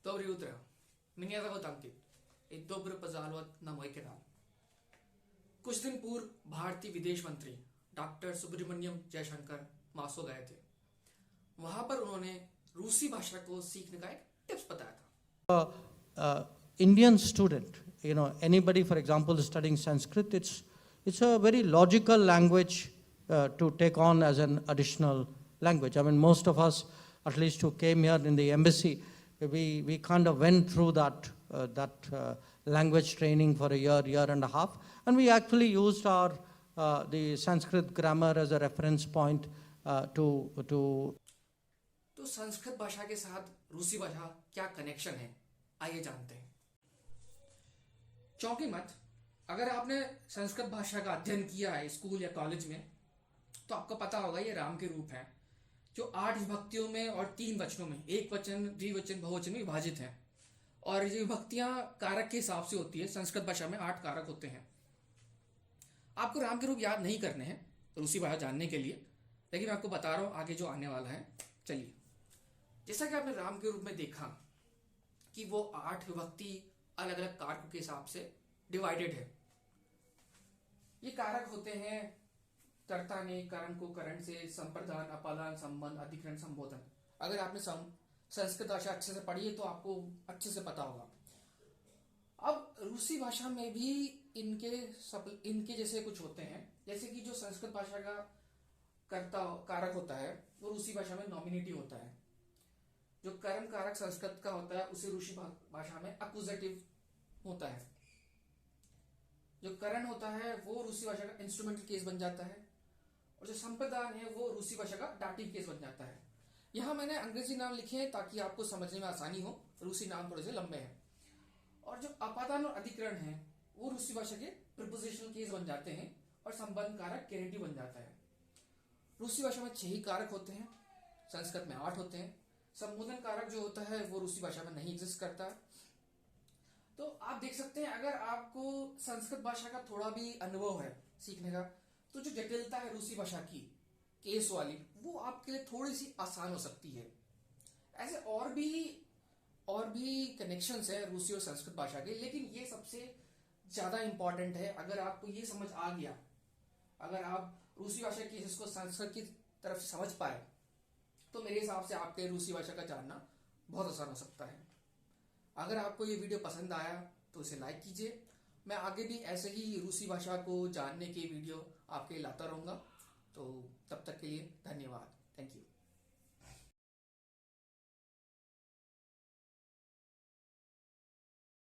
Доброе утро. Меня зовут अंकित. एक добре पजालवत на мой канал. कुछ दिन पूर्व भारतीय विदेश मंत्री डॉक्टर सुब्रमण्यम जयशंकर मास्को गए थे. वहां पर उन्होंने रूसी भाषा को सीखने का एक टिप्स बताया था. Indian student, anybody, for example, studying Sanskrit, it's a very logical language to take on as an additional language. I mean, most of us, at least who came here in the embassy, we kind of went through that language training for a year and a half, and we actually used the Sanskrit grammar as a reference point to. तो संस्कृत भाषा के साथ रूसी भाषा क्या connection है, आइए जानते हैं. चौंकी मत, अगर आपने संस्कृत भाषा का अध्ययन किया है स्कूल या कॉलेज में तो आपको पता होगा ये राम के रूप हैं जो 8 विभक्तियों में और 3 वचनों में, एक वचन, द्विवचन, बहुवचन में विभाजित हैं. और ये विभक्तियां कारक के हिसाब से होती है. संस्कृत भाषा में 8 कारक होते हैं. आपको राम के रूप याद नहीं करने हैं रूसी भाषा जानने के लिए, लेकिन मैं आपको बता रहा हूं आगे जो आने वाला है. चलिए, जैसा कि आपने राम के रूप में देखा कि वो 8 विभक्ति अलग अलग कारकों के हिसाब से डिवाइडेड है. ये कारक होते हैं कर्ता ने करण को करण से, संप्रदान, अपादान, संबंध, अधिकरण, संबोधन. अगर आपने संस्कृत भाषा अच्छे से पढ़ी है तो आपको अच्छे से पता होगा. अब रूसी भाषा में भी इनके जैसे कुछ होते हैं. जैसे कि जो संस्कृत भाषा का कर्ता कारक होता है वो रूसी भाषा में नॉमिनेटिव होता है. जो करण कारक संस्कृत का होता है उसे रूसी भाषा में अक्यूजेटिव होता है. जो करण होता है वो रूसी भाषा का इंस्ट्रूमेंटल केस बन जाता है, और जो संप्रदान है वो रूसी भाषा का डाटिव केस बन जाता है. यहाँ मैंने अंग्रेजी नाम लिखे हैं ताकि आपको समझने में आसानी हो. रूसी नाम थोड़े से लंबे हैं. और जो अपादान और अधिकरण है वो रूसी भाषा के प्रीपोजिशनल केस बन जाते हैं, और संबंध कारक केनेटिव बन जाता है. रूसी भाषा में 6 ही कारक होते हैं, संस्कृत में 8 होते हैं. संबोधन कारक जो होता है वो रूसी भाषा में नहीं एग्जिस्ट करता. तो आप देख सकते हैं अगर आपको संस्कृत भाषा का थोड़ा भी अनुभव है सीखने का, तो जो जटिलता है रूसी भाषा की केस वाली, वो आपके लिए थोड़ी सी आसान हो सकती है. ऐसे और भी कनेक्शंस है रूसी और संस्कृत भाषा के, लेकिन ये सबसे ज्यादा इंपॉर्टेंट है. अगर आपको ये समझ आ गया, अगर आप रूसी भाषा के केसेस को संस्कृत की तरफ समझ पाए, तो मेरे हिसाब से आपके रूसी भाषा का जानना बहुत आसान हो सकता है. अगर आपको ये वीडियो पसंद आया तो इसे लाइक कीजिए. मैं आगे भी ऐसे ही रूसी भाषा को जानने के वीडियो आपके लाता रहूँगा. तो तब तक के लिए धन्यवाद. Thank you.